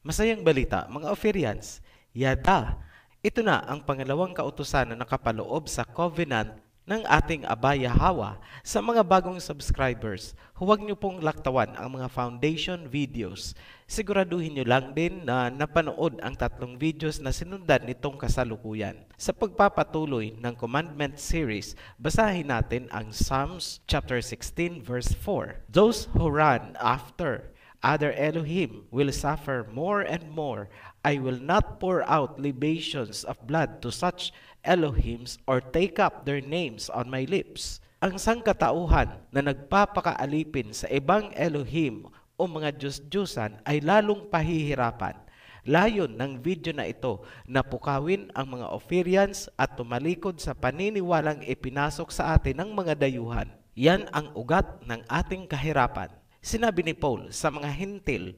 Masayang balita, mga Ophirians, yada! Ito na ang pangalawang kautusan na nakapaloob sa covenant ng ating Aba Yahweh sa mga bagong subscribers. Huwag niyo pong laktawan ang mga foundation videos. Siguraduhin niyo lang din na napanood ang 3 videos na sinundan nitong kasalukuyan. Sa pagpapatuloy ng commandment series, basahin natin ang Psalms chapter 16 verse 4. Those who run after other Elohim will suffer more and more. I will not pour out libations of blood to such Elohims or take up their names on my lips. Ang sangkatauhan na nagpapakaalipin sa ibang Elohim o mga Diyos-Diyusan ay lalong pahihirapan. Layon ng video na ito na pukawin ang mga Ophirians at tumalikod sa paniniwalang ipinasok sa atin ng mga dayuhan. Yan ang ugat ng ating kahirapan. Sinabi ni Paul sa mga Hintil,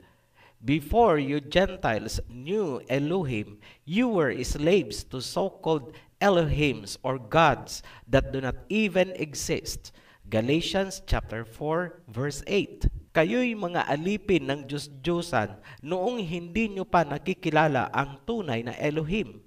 before you Gentiles knew Elohim, you were slaves to so-called Elohims or gods that do not even exist. Galatians chapter 4 verse 8. Kayo'y mga alipin ng Diyos-Diyosan noong hindi nyo pa nakikilala ang tunay na Elohim.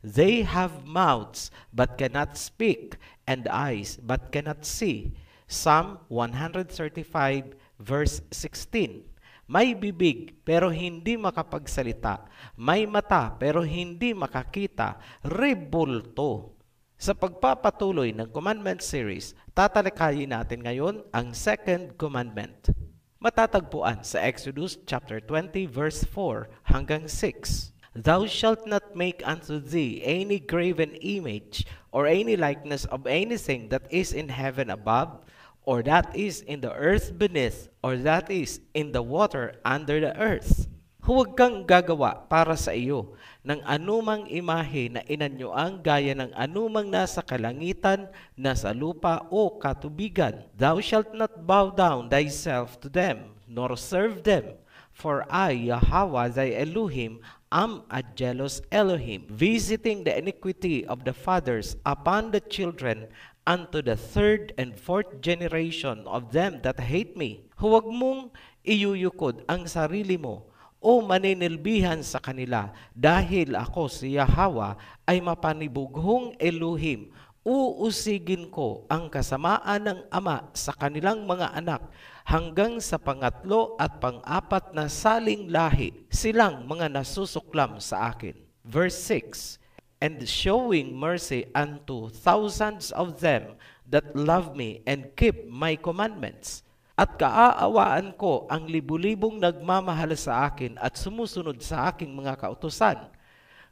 They have mouths but cannot speak and eyes but cannot see. Psalm 135 verse 16. May bibig pero hindi makapagsalita. May mata pero hindi makakita. Rebulto. Sa pagpapatuloy ng commandment series, tatalakayin natin ngayon ang second commandment. Matatagpuan sa Exodus chapter 20 verse 4 hanggang 6. Thou shalt not make unto thee any graven image or any likeness of anything that is in heaven above, or that is in the earth beneath, or that is in the water under the earth. Huwag kang gagawa para sa iyo ng anumang imahe na inanyuang gaya ng anumang nasa kalangitan, nasa lupa o katubigan. Thou shalt not bow down thyself to them, nor serve them. For I, Yahweh thy Elohim, am a jealous Elohim, visiting the iniquity of the fathers upon the children, unto the 3rd and 4th generation of them that hate me. Huwag mong iyuyukod ang sarili mo o maninilbihan sa kanila, dahil ako si Yahweh ay mapanibughong Elohim. Uusigin ko ang kasamaan ng ama sa kanilang mga anak hanggang sa pangatlo at pang-apat na saling lahi, silang mga nasusuklam sa akin. Verse 6. And showing mercy unto thousands of them that love me and keep my commandments. At kaaawaan ko ang libu-libong nagmamahal sa akin at sumusunod sa aking mga kautusan.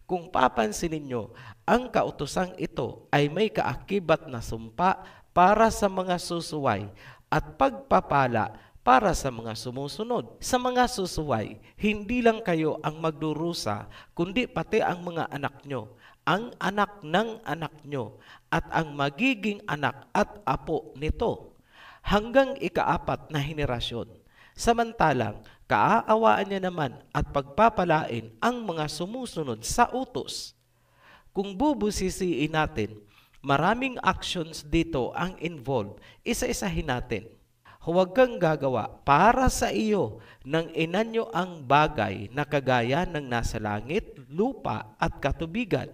Kung papansinin nyo, ang kautosang ito ay may kaakibat na sumpa para sa mga susuway at pagpapala para sa mga sumusunod. Sa mga susuway, hindi lang kayo ang magdurusa, kundi pati ang mga anak nyo, ang anak ng anak nyo, at ang magiging anak at apo nito, hanggang ika-4 na henerasyon. Samantalang, kaaawaan niya naman at pagpapalain ang mga sumusunod sa utos. Kung bubusisiin natin, maraming actions dito ang involved, isa-isahin natin. Huwag kang gagawa para sa iyo ng inanyo ang bagay na kagaya ng nasa langit, lupa at katubigan.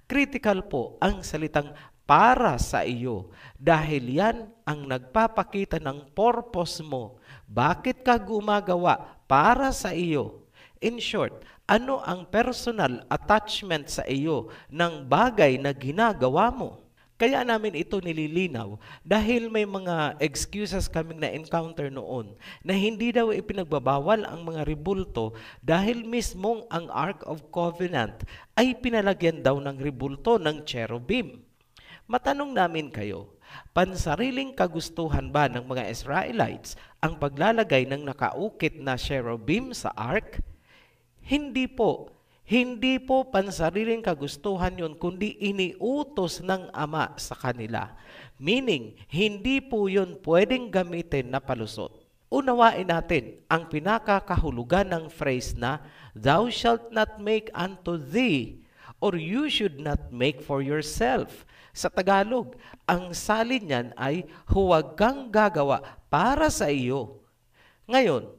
Critical po ang salitang para sa iyo dahil yan ang nagpapakita ng purpose mo. Bakit ka gumagawa para sa iyo? In short, ano ang personal attachment sa iyo ng bagay na ginagawa mo? Kaya namin ito nililinaw dahil may mga excuses kaming na-encounter noon na hindi daw ipinagbabawal ang mga rebulto dahil mismong ang Ark of Covenant ay pinalagyan daw ng rebulto ng cherubim. Matanong namin kayo, pansariling kagustuhan ba ng mga Israelites ang paglalagay ng nakaukit na cherubim sa Ark? Hindi po. Hindi po pansariling kagustuhan yun, kundi iniutos ng Ama sa kanila. Meaning, hindi po yun pwedeng gamitin na palusot. Unawain natin ang pinakakahulugan ng phrase na, "Thou shalt not make unto thee," or "You should not make for yourself." Sa Tagalog, ang salin niyan ay, huwag kang gagawa para sa iyo. Ngayon,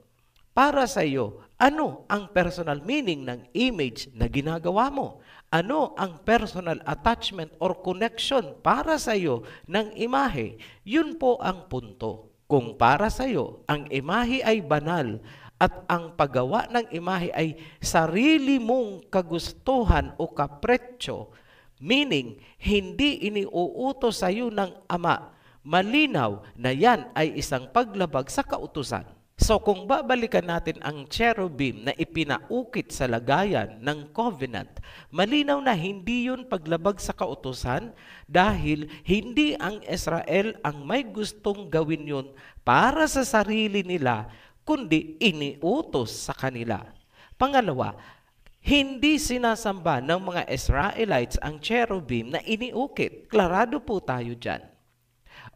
para sa iyo, ano ang personal meaning ng image na ginagawa mo? Ano ang personal attachment or connection para sa iyo ng imahe? Yun po ang punto. Kung para sa iyo, ang imahe ay banal at ang paggawa ng imahe ay sarili mong kagustuhan o kapretsyo, meaning hindi iniuutos sa iyo ng Ama, malinaw na yan ay isang paglabag sa kautusan. So kung babalikan natin ang cherubim na ipinaukit sa lagayan ng covenant, malinaw na hindi yun paglabag sa kautusan dahil hindi ang Israel ang may gustong gawin yun para sa sarili nila, kundi iniutos sa kanila. Pangalawa, hindi sinasamba ng mga Israelites ang cherubim na iniukit. Klarado po tayo dyan.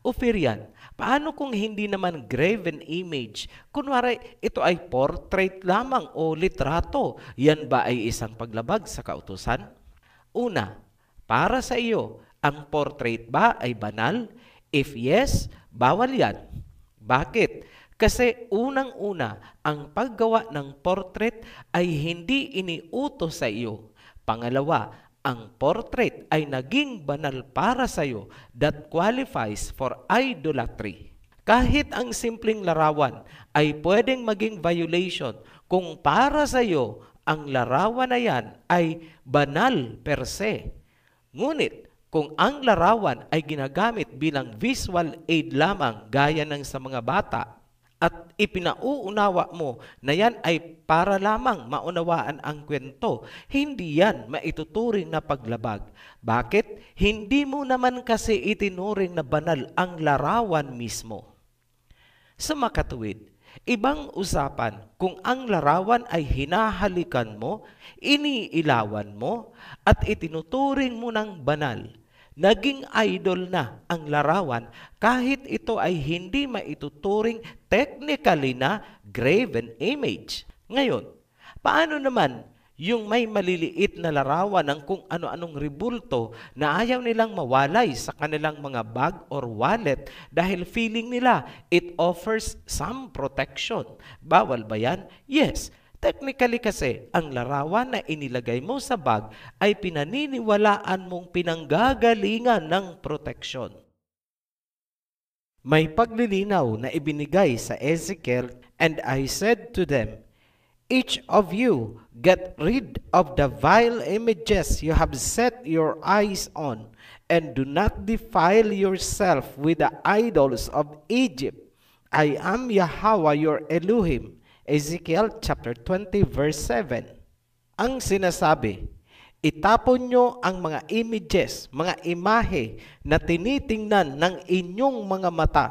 Ophidian, paano kung hindi naman graven image? Kunwari, ito ay portrait lamang o litrato. Yan ba ay isang paglabag sa kautusan? Una, para sa iyo, ang portrait ba ay banal? If yes, bawal yan. Bakit? Kasi unang-una, ang paggawa ng portrait ay hindi iniutos sa iyo. Pangalawa, ang portrait ay naging banal para sa iyo that qualifies for idolatry. Kahit ang simpleng larawan ay pwedeng maging violation kung para sa iyo ang larawan na yan ay banal per se. Ngunit kung ang larawan ay ginagamit bilang visual aid lamang gaya ng sa mga bata, at ipinauunawa mo na yan ay para lamang maunawaan ang kwento, hindi yan maituturing na paglabag. Bakit? Hindi mo naman kasi itinuring na banal ang larawan mismo. Sa makatuwid, ibang usapan kung ang larawan ay hinahalikan mo, iniilawan mo, at itinuturing mo ng banal. Naging idol na ang larawan kahit ito ay hindi maituturing technically na graven image. Ngayon, paano naman yung may maliliit na larawan ng kung ano-anong rebulto na ayaw nilang mawalay sa kanilang mga bag or wallet dahil feeling nila it offers some protection? Bawal ba yan? Yes. Technically kasi, ang larawan na inilagay mo sa bag ay pinaniniwalaan mong pinanggagalingan ng proteksyon. May paglilinaw na ibinigay sa Ezekiel, "And I said to them, each of you get rid of the vile images you have set your eyes on, and do not defile yourself with the idols of Egypt. I am Yahweh your Elohim." Ezekiel chapter 20 verse 7. Ang sinasabi, itapon nyo ang mga images, mga imahe na tinitingnan ng inyong mga mata.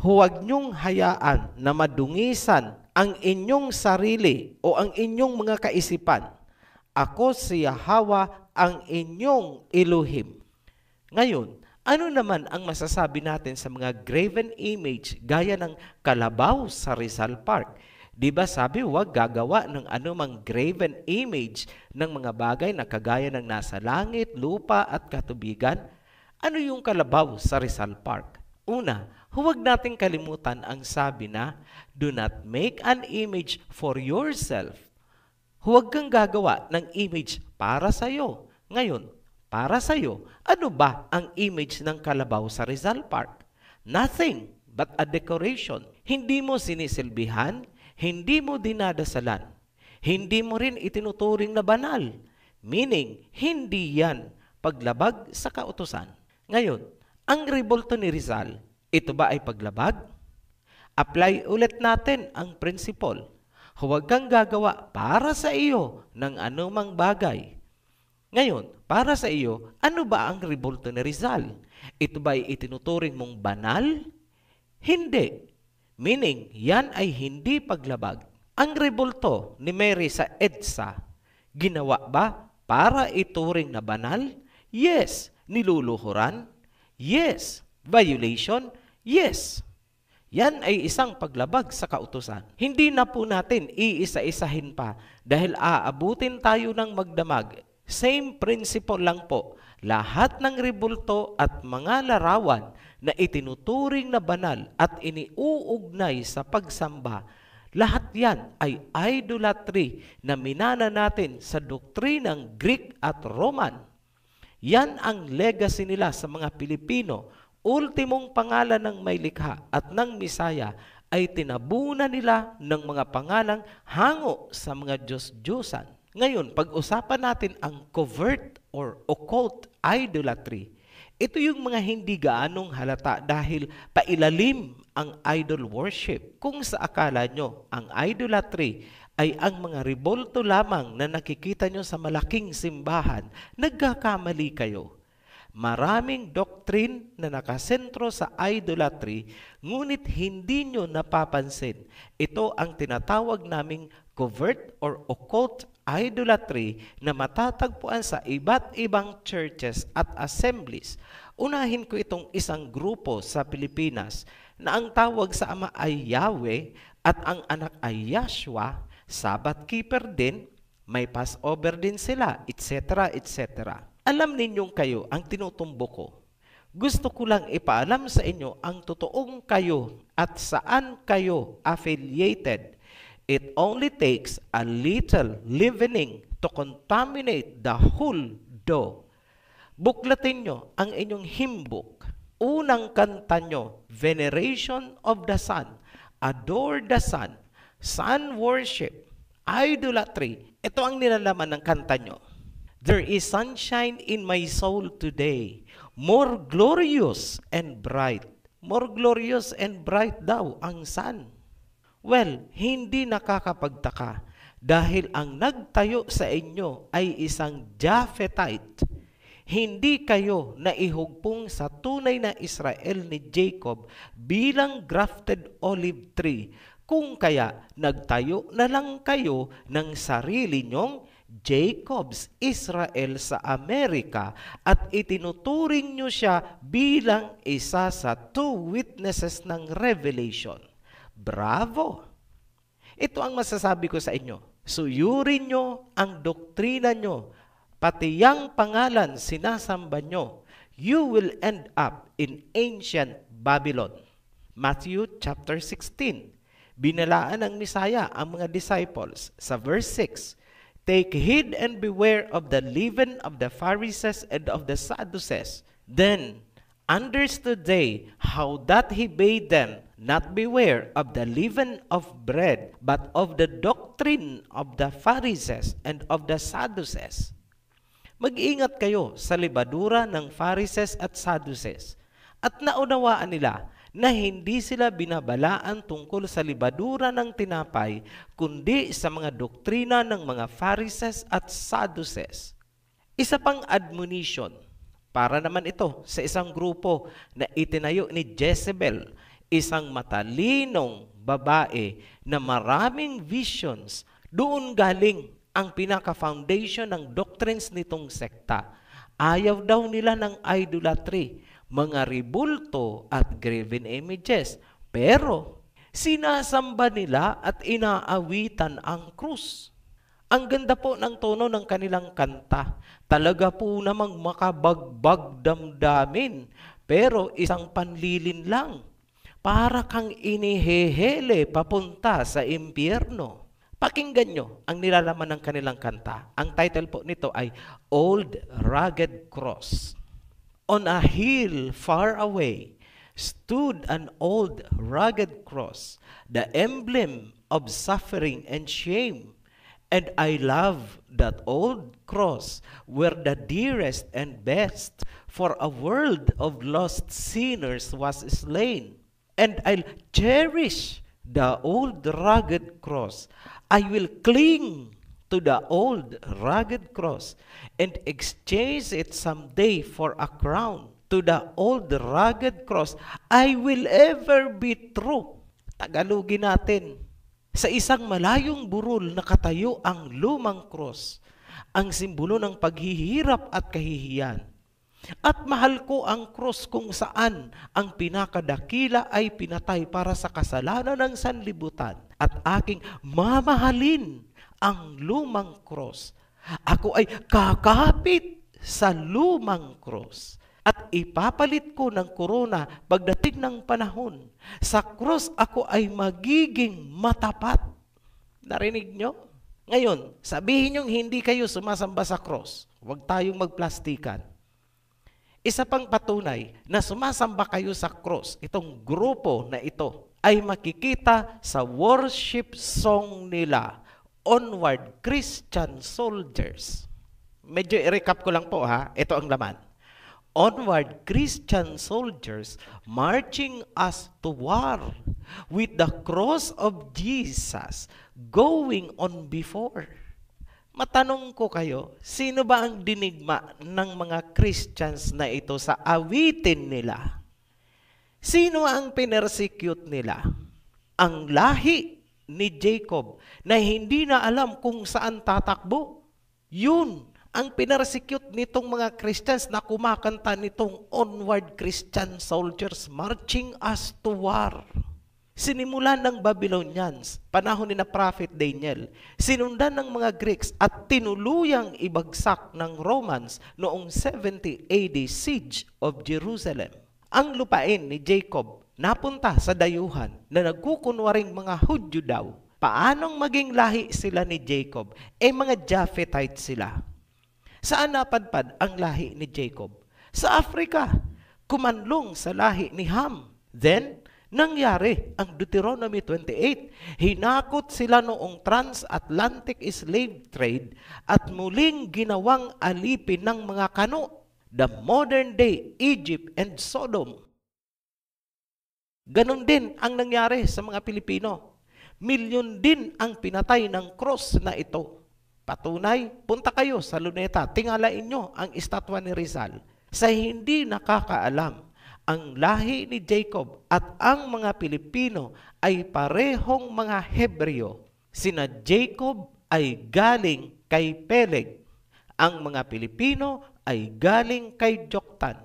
Huwag nyong hayaan na madungisan ang inyong sarili o ang inyong mga kaisipan. Ako si Yahweh ang inyong Elohim. Ngayon, Ano naman ang masasabi natin sa mga graven image gaya ng kalabaw sa Rizal Park? Di ba sabi huwag gagawa ng anumang graven image ng mga bagay na kagaya ng nasa langit, lupa at katubigan? Ano yung kalabaw sa Rizal Park? Una, huwag nating kalimutan ang sabi na, do not make an image for yourself. Huwag kang gagawa ng image para sa iyo. Ngayon, para sa iyo, ano ba ang image ng kalabaw sa Rizal Park? Nothing but a decoration. Hindi mo sinisilbihan, hindi mo dinadasalan, hindi mo rin itinuturing na banal. Meaning, hindi yan paglabag sa kautusan. Ngayon, ang rebulto ni Rizal, ito ba ay paglabag? Apply ulit natin ang principle. Huwag kang gagawa para sa iyo ng anumang bagay. Ngayon, para sa iyo, ano ba ang rebulto ni Rizal? Ito ba ay itinuturing mong banal? Hindi. Meaning, yan ay hindi paglabag. Ang rebulto ni Mary sa EDSA, ginawa ba para ituring na banal? Yes. Niluluhuran? Yes. Violation? Yes. Yan ay isang paglabag sa kautusan. Hindi na po natin iisa-isahin pa dahil aabutin tayo ng magdamag. Same principle lang po. Lahat ng rebulto at mga larawan na itinuturing na banal at iniuugnay sa pagsamba, lahat yan ay idolatry na minana natin sa doktrinang Greek at Roman. Yan ang legacy nila sa mga Pilipino. Ultimong pangalan ng may likha at ng Misaya ay tinabunan nila ng mga pangalang hango sa mga Diyos-Diyosan. Ngayon, pag-usapan natin ang covert or occult idolatry. Ito yung mga hindi gaanong halata dahil pailalim ang idol worship. Kung sa akala nyo, ang idolatry ay ang mga rebulto lamang na nakikita nyo sa malaking simbahan, nagkakamali kayo. Maraming doctrine na nakasentro sa idolatry, ngunit hindi nyo napapansin. Ito ang tinatawag naming covert or occult idolatry na matatagpuan sa iba't ibang churches at assemblies. Unahin ko itong isang grupo sa Pilipinas na ang tawag sa ama ay Yahweh at ang anak ay Yahshua, Sabbath keeper din, may Passover din sila, etc. etc. Alam ninyong kayo ang tinutumbo ko. Gusto ko lang ipaalam sa inyo ang totoong kayo at saan kayo affiliated. It only takes a little leavening to contaminate the whole dough. Buklatin nyo ang inyong hymn book. Unang kanta nyo, Veneration of the Sun, Adore the Sun, Sun Worship, Idolatry. Ito ang nilalaman ng kanta nyo. There is sunshine in my soul today, more glorious and bright. More glorious and bright daw ang sun. Well, hindi nakakapagtaka dahil ang nagtayo sa inyo ay isang Japhetite. Hindi kayo naihugpong sa tunay na Israel ni Jacob bilang grafted olive tree, kung kaya nagtayo na lang kayo ng sarili nyong Jacob's Israel sa Amerika at itinuturing nyo siya bilang isa sa two witnesses ng Revelation. Bravo! Ito ang masasabi ko sa inyo. Suyurin nyo ang doktrina nyo, pati yang pangalan sinasamba nyo, you will end up in ancient Babylon. Matthew chapter 16. Binalaan ng Misaya ang mga disciples sa verse 6. Take heed and beware of the leaven of the Pharisees and of the Sadducees. Then understood they how that he bade them not beware of the leaven of bread, but of the doctrine of the Pharisees and of the Sadducees. Mag-ingat kayo sa libadura ng Pharisees at Sadducees. At naunawaan nila na hindi sila binabalaan tungkol sa libadura ng tinapay, kundi sa mga doktrina ng mga Pharisees at Sadducees. Isa pang admonition, para naman ito sa isang grupo na itinayo ni Jezebel, isang matalinong babae na maraming visions. Doon galing ang pinaka-foundation ng doctrines nitong sekta. Ayaw daw nila ng idolatry. mga ribulto at graven images. Pero sinasamba nila at inaawitan ang krus. Ang ganda po ng tono ng kanilang kanta. Talaga po namang makabagbag damdamin. Pero isang panlilin lang. Para kang inihehele papunta sa impyerno. Pakinggan nyo ang nilalaman ng kanilang kanta. Ang title po nito ay Old Rugged Cross. On a hill far away stood an old rugged cross, the emblem of suffering and shame. And I love that old cross were the dearest and best, for a world of lost sinners was slain. And I'll cherish the old rugged cross. I will cling to the old rugged cross and exchange it someday for a crown. To the old rugged cross, I will ever be true. Tagalogin natin. Sa isang malayong burol nakatayo ang lumang cross, ang simbolo ng paghihirap at kahihiyan. At mahal ko ang cross kung saan ang pinakadakila ay pinatay para sa kasalanan ng sanlibutan. At aking mamahalin ang lumang cross. Ako ay kakapit sa lumang cross. At ipapalit ko ng korona pagdating ng panahon. Sa cross ako ay magiging matapat. Narinig nyo? Ngayon, sabihin nyo hindi kayo sumasamba sa cross. Huwag tayong magplastikan. Isa pang patunay na sumasamba kayo sa cross, itong grupo na ito, ay makikita sa worship song nila, Onward Christian Soldiers. Medyo i-recap ko lang po ha, ito ang laman. Onward Christian soldiers marching us to war with the cross of Jesus going on before. Matanong ko kayo, sino ba ang dinigma ng mga Christians na ito sa awitin nila? Sino ang pinersecute nila? Ang lahi ni Jacob na hindi na alam kung saan tatakbo. Yun ang pinersecute nitong mga Christians na kumakanta nitong Onward Christian Soldiers marching us to war. Sinimulan ng Babylonians, panahon ni na Prophet Daniel, sinundan ng mga Greeks at tinuluyang ibagsak ng Romans noong 70 AD siege of Jerusalem. Ang lupain ni Jacob napunta sa dayuhan na nagkukunwaring mga Hudyo daw. Paanong maging lahi sila ni Jacob? Mga Japhethite sila. Saan napadpad ang lahi ni Jacob? Sa Africa. Kumanlong sa lahi ni Ham. Then, nangyari ang Deuteronomy 28. Hinakot sila noong transatlantic slave trade at muling ginawang alipin ng mga kano, the modern day Egypt and Sodom. Ganon din ang nangyari sa mga Pilipino. Milyon din ang pinatay ng cross na ito. Patunay, punta kayo sa Luneta, tingalain nyo ang estatwa ni Rizal. Sa hindi nakakaalam, ang lahi ni Jacob at ang mga Pilipino ay parehong mga Hebreo. Sina Jacob ay galing kay Peleg. Ang mga Pilipino ay galing kay Joktan.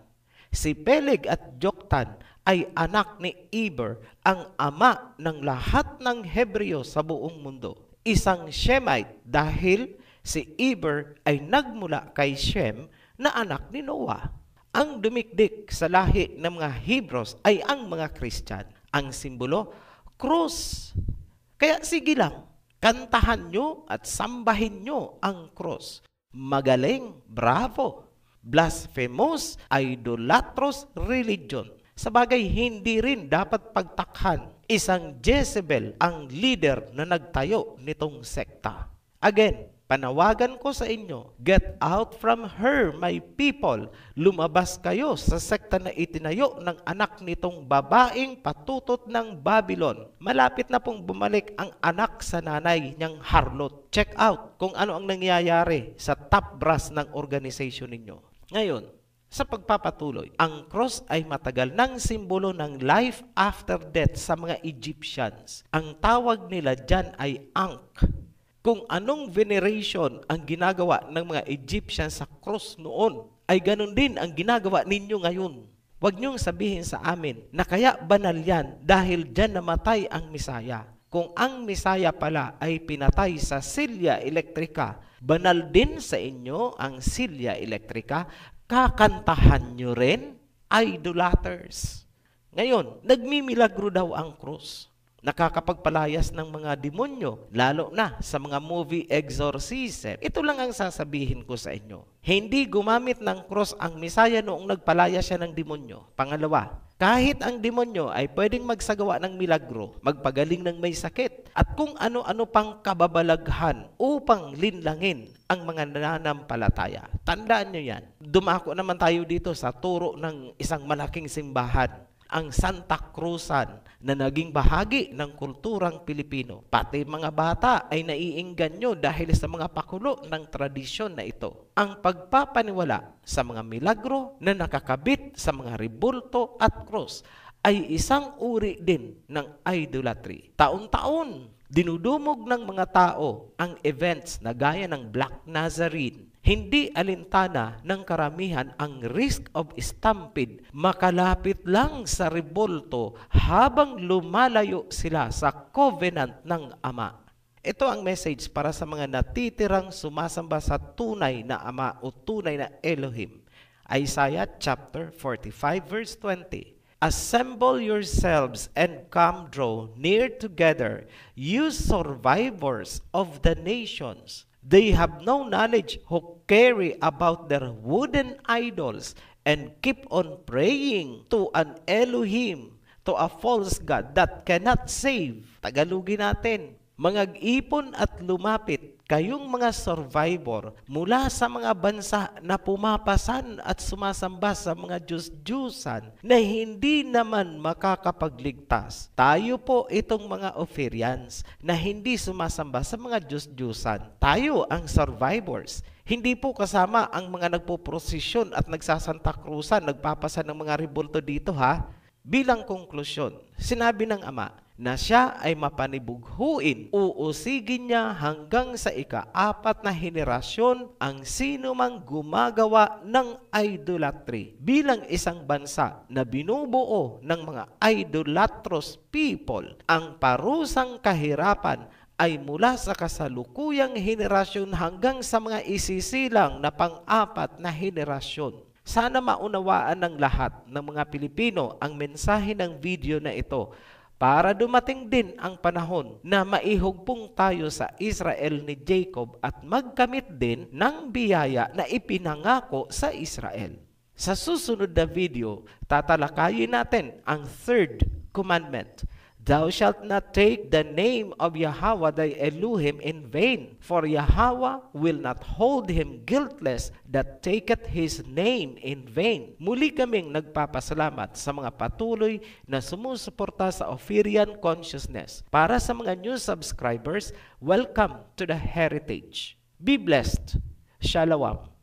Si Peleg at Joktan ay anak ni Eber, ang ama ng lahat ng Hebreo sa buong mundo. Isang Shemite dahil si Eber ay nagmula kay Shem na anak ni Noah. Ang dumikdik sa lahi ng mga Hebrews ay ang mga Christian. Ang simbolo, cross. Kaya sige lang, kantahan nyo at sambahin nyo ang cross. Magaling, bravo. Blasphemous, idolatrous religion. Sabagay, hindi rin dapat pagtakhan. Isang Jezebel ang leader na nagtayo nitong sekta. Again, panawagan ko sa inyo, get out from her, my people. Lumabas kayo sa sekta na itinayo ng anak nitong babaeng patutot ng Babylon. Malapit na pong bumalik ang anak sa nanay niyang harlot. Check out kung ano ang nangyayari sa top brass ng organization ninyo. Ngayon, sa pagpapatuloy, ang cross ay matagal ng simbolo ng life after death sa mga Egyptians. Ang tawag nila dyan ay Ankh. Kung anong veneration ang ginagawa ng mga Egyptians sa cross noon, ay ganun din ang ginagawa ninyo ngayon. Huwag niyong sabihin sa amin na kaya banal yan dahil dyan namatay ang Misaya. Kung ang Misaya pala ay pinatay sa silya elektrika, banal din sa inyo ang silya elektrika, kakantahan nyo rin, idolaters. Ngayon, nagmimilagro daw ang krus. Nakakapagpalayas ng mga demonyo, lalo na sa mga movie exorcism. Ito lang ang sasabihin ko sa inyo. Hindi gumamit ng cross ang Misaya noong nagpalaya siya ng demonyo. Pangalawa, kahit ang demonyo ay pwedeng magsagawa ng milagro, magpagaling ng may sakit, at kung ano-ano pang kababalaghan upang linlangin ang mga nananampalataya. Tandaan nyo yan. Dumako naman tayo dito sa turo ng isang malaking simbahan, ang Santa Cruzan, na naging bahagi ng kulturang Pilipino. Pati mga bata ay naiingganyo dahil sa mga pakulo ng tradisyon na ito. Ang pagpapaniwala sa mga milagro na nakakabit sa mga rebulto at krus ay isang uri din ng idolatry. Taon-taon, dinudumog ng mga tao ang events na gaya ng Black Nazarene. Hindi alintana ng karamihan ang risk of stampede, makalapit lang sa rebulto habang lumalayo sila sa covenant ng Ama. Ito ang message para sa mga natitirang sumasamba sa tunay na Ama o tunay na Elohim. Isaiah chapter 45 verse 20. Assemble yourselves and come draw near together, you survivors of the nations. They have no knowledge who carry about their wooden idols and keep on praying to an Elohim, to a false God that cannot save. Tagalogin natin. Mangag-ipon at lumapit kayong mga survivor mula sa mga bansa na pumapasan at sumasamba sa mga Diyos-Diyusan na hindi naman makakapagligtas. Tayo po itong mga Ophirians na hindi sumasamba sa mga Diyos-Diyusan. Tayo ang survivors. Hindi po kasama ang mga nagpoprosesyon at nagsasanta Cruzan, nagpapasan ng mga rebulto dito ha. Bilang konklusyon, sinabi ng Ama na siya ay mapanibughuin, uusigin niya hanggang sa ika-4 na henerasyon ang sino mang gumagawa ng idolatry bilang isang bansa na binubuo ng mga idolatrous people. Ang parusang kahirapan ay mula sa kasalukuyang henerasyon hanggang sa mga isisilang na pang-4 na henerasyon. Sana maunawaan ng lahat ng mga Pilipino ang mensahe ng video na ito para dumating din ang panahon na maihugpong tayo sa Israel ni Jacob at magkamit din ng biyaya na ipinangako sa Israel. Sa susunod na video, tatalakayin natin ang third commandment. Thou shalt not take the name of Yahweh thy Elohim in vain, for Yahweh will not hold him guiltless that taketh his name in vain. Muli kaming nagpapasalamat sa mga patuloy na sumusuporta sa Ophirian Consciousness. Para sa mga new subscribers, welcome to the Heritage. Be blessed. Shalom.